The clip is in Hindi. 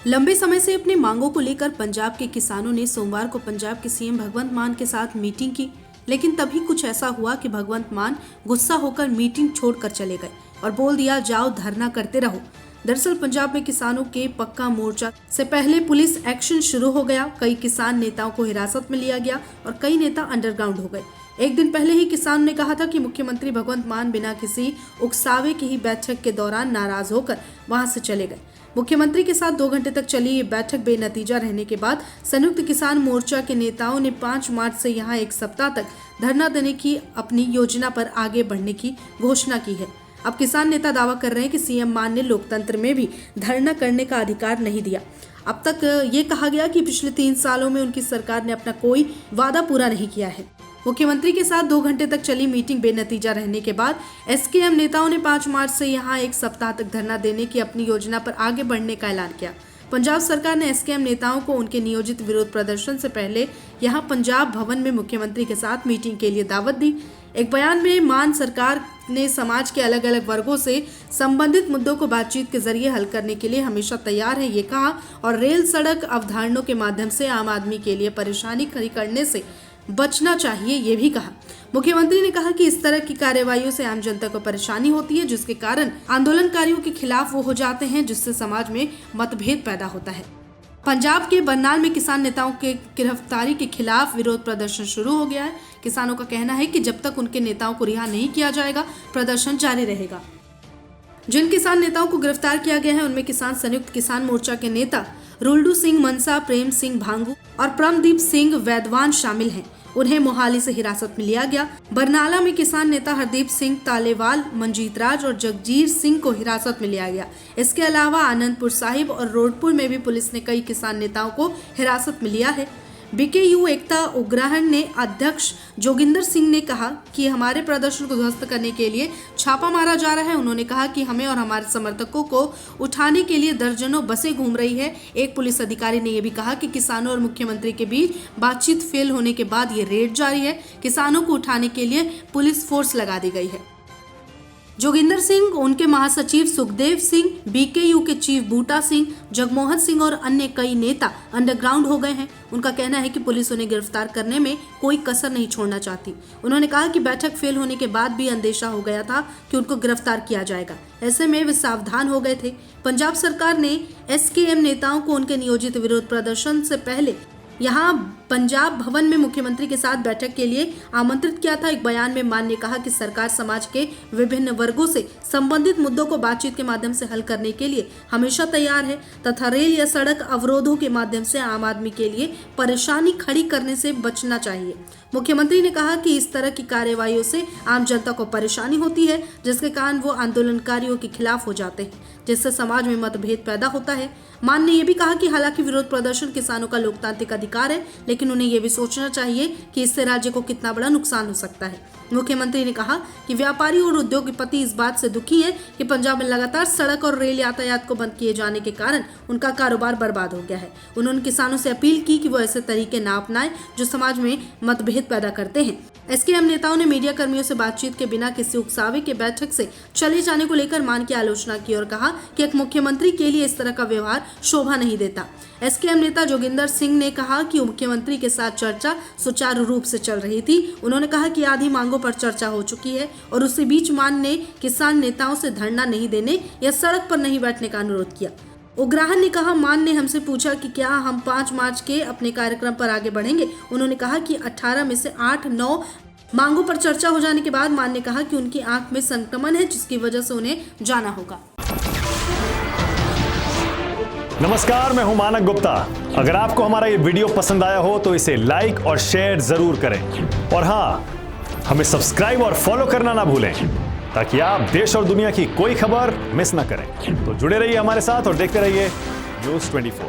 लंबे समय से अपनी मांगों को लेकर पंजाब के किसानों ने सोमवार को पंजाब के सीएम भगवंत मान के साथ मीटिंग की, लेकिन तभी कुछ ऐसा हुआ कि भगवंत मान गुस्सा होकर मीटिंग छोड़कर चले गए और बोल दिया, जाओ धरना करते रहो। दरअसल पंजाब में किसानों के पक्का मोर्चा से पहले पुलिस एक्शन शुरू हो गया। कई किसान नेताओं को हिरासत में लिया गया और कई नेता अंडरग्राउंड हो गए। एक दिन पहले ही किसान ने कहा था कि मुख्यमंत्री भगवंत मान बिना किसी उकसावे की ही बैठक के दौरान नाराज होकर वहां से चले गए। मुख्यमंत्री के साथ 2 घंटे तक चली ये बैठक बेनतीजा रहने के बाद संयुक्त किसान मोर्चा के नेताओं ने 5 मार्च से यहां 1 सप्ताह तक धरना देने की अपनी योजना पर आगे बढ़ने की घोषणा की है। अब किसान नेता दावा कर रहे हैं कि सीएम मान ने लोकतंत्र में भी धरना करने का अधिकार नहीं दिया। अब तक ये कहा गया कि पिछले 3 सालों में उनकी सरकार ने अपना कोई वादा पूरा नहीं किया है। मुख्यमंत्री के साथ 2 घंटे तक चली मीटिंग बेनतीजा रहने के बाद एसकेएम नेताओं ने 5 मार्च से यहां 1 सप्ताह तक धरना देने की अपनी योजना पर आगे बढ़ने का ऐलान किया। पंजाब सरकार ने एसकेएम नेताओं को उनके नियोजित विरोध प्रदर्शन से पहले यहां पंजाब भवन में मुख्यमंत्री के साथ मीटिंग के लिए दावत दी। एक बयान में मान सरकार ने समाज के अलग अलग वर्गों से संबंधित मुद्दों को बातचीत के जरिए हल करने के लिए हमेशा तैयार है, ये कहा, और रेल सड़क अवधारणाओं के माध्यम से आम आदमी के लिए परेशानी खड़ी करने से बचना चाहिए, ये भी कहा। मुख्यमंत्री ने कहा कि इस तरह की कार्यवाहियों से आम जनता को परेशानी होती है, जिसके कारण आंदोलनकारियों के खिलाफ वो हो जाते हैं, जिससे समाज में मतभेद पैदा होता है। पंजाब के बरनाल में किसान नेताओं के गिरफ्तारी के खिलाफ विरोध प्रदर्शन शुरू हो गया है। किसानों का कहना है कि जब तक उनके नेताओं को रिहा नहीं किया जाएगा, प्रदर्शन जारी रहेगा। जिन किसान नेताओं को गिरफ्तार किया गया है उनमें किसान संयुक्त किसान मोर्चा के नेता रुलडू सिंह मनसा, प्रेम सिंह भांगू और परमदीप सिंह वैद्वान शामिल हैं। उन्हें मोहाली से हिरासत में लिया गया। बरनाला में किसान नेता हरदीप सिंह तालेवाल, मंजीत राज और जगजीर सिंह को हिरासत में लिया गया। इसके अलावा आनंदपुर साहिब और रोडपुर में भी पुलिस ने कई किसान नेताओं को हिरासत में लिया है। बीकेयू एकता उग्राहन ने अध्यक्ष जोगिंदर सिंह ने कहा कि हमारे प्रदर्शन को ध्वस्त करने के लिए छापा मारा जा रहा है। उन्होंने कहा कि हमें और हमारे समर्थकों को उठाने के लिए दर्जनों बसें घूम रही है। एक पुलिस अधिकारी ने यह भी कहा कि किसानों और मुख्यमंत्री के बीच बातचीत फेल होने के बाद ये रेड जारी है। किसानों को उठाने के लिए पुलिस फोर्स लगा दी गई है। जोगिंदर सिंह, उनके महासचिव सुखदेव सिंह, बीकेयू के चीफ बूटा सिंह, जगमोहन सिंह और अन्य कई नेता अंडरग्राउंड हो गए हैं। उनका कहना है कि पुलिस उन्हें गिरफ्तार करने में कोई कसर नहीं छोड़ना चाहती। उन्होंने कहा कि बैठक फेल होने के बाद भी अंदेशा हो गया था कि उनको गिरफ्तार किया जाएगा। ऐसे में वे सावधान हो गए थे। पंजाब सरकार ने एसकेएम नेताओं को उनके नियोजित विरोध प्रदर्शन से पहले यहाँ पंजाब भवन में मुख्यमंत्री के साथ बैठक के लिए आमंत्रित किया था। एक बयान में मान ने कहा कि सरकार समाज के विभिन्न वर्गों से संबंधित मुद्दों को बातचीत के माध्यम से हल करने के लिए हमेशा तैयार है तथा रेल या सड़क अवरोधों के माध्यम से आम आदमी के लिए परेशानी खड़ी करने से बचना चाहिए। मुख्यमंत्री ने कहा कि इस तरह की कार्यवाहियों से आम जनता को परेशानी होती है, जिसके कारण वो आंदोलनकारियों के खिलाफ हो जाते हैं, जिससे समाज में मतभेद पैदा होता है। मान ने यह भी कहा कि हालांकि विरोध प्रदर्शन किसानों का लोकतांत्रिक अधिकार है, लेकिन उन्हें यह भी सोचना चाहिए कि इससे राज्य को कितना बड़ा नुकसान हो सकता है। मुख्यमंत्री ने कहा कि व्यापारी और उद्योगपति इस बात से दुखी हैं कि पंजाब में लगातार सड़क और रेल यातायात को बंद किए जाने के कारण उनका कारोबार बर्बाद हो गया है। उन्होंने किसानों से अपील की कि वो ऐसे तरीके ना अपनाएं जो समाज में मतभेद पैदा करते हैं। एसकेएम नेताओं ने मीडिया कर्मियों से बातचीत के बिना किसी उकसावे के बैठक से चले जाने को लेकर मान की आलोचना की और कहा कि एक मुख्यमंत्री के लिए इस तरह का व्यवहार शोभा नहीं देता। एसकेएम नेता जोगिंदर सिंह ने कहा कि मुख्यमंत्री के साथ चर्चा सुचारू रूप से चल रही थी। उन्होंने कहा कि आधी मांगों पर चर्चा हो चुकी है और उसी बीच मान ने किसान नेताओं से धरना नहीं देने या सड़क पर नहीं बैठने का अनुरोध किया। उग्राहन ने कहा, मान ने हमसे पूछा कि क्या हम 5 मार्च के अपने कार्यक्रम पर आगे बढ़ेंगे। उन्होंने कहा कि 18 में से 8-9 मांगों पर चर्चा हो जाने के बाद मान ने कहा कि उनकी आंख में संक्रमण है, जिसकी वजह से उन्हें जाना होगा। नमस्कार, मैं हूं मानक गुप्ता। अगर आपको हमारा ये वीडियो पसंद आया हो तो इसे लाइक और शेयर जरूर करें और हाँ, हमें सब्सक्राइब और फॉलो करना ना भूलें ताकि आप देश और दुनिया की कोई खबर मिस ना करें। तो जुड़े रहिए हमारे साथ और देखते रहिए न्यूज़ 24।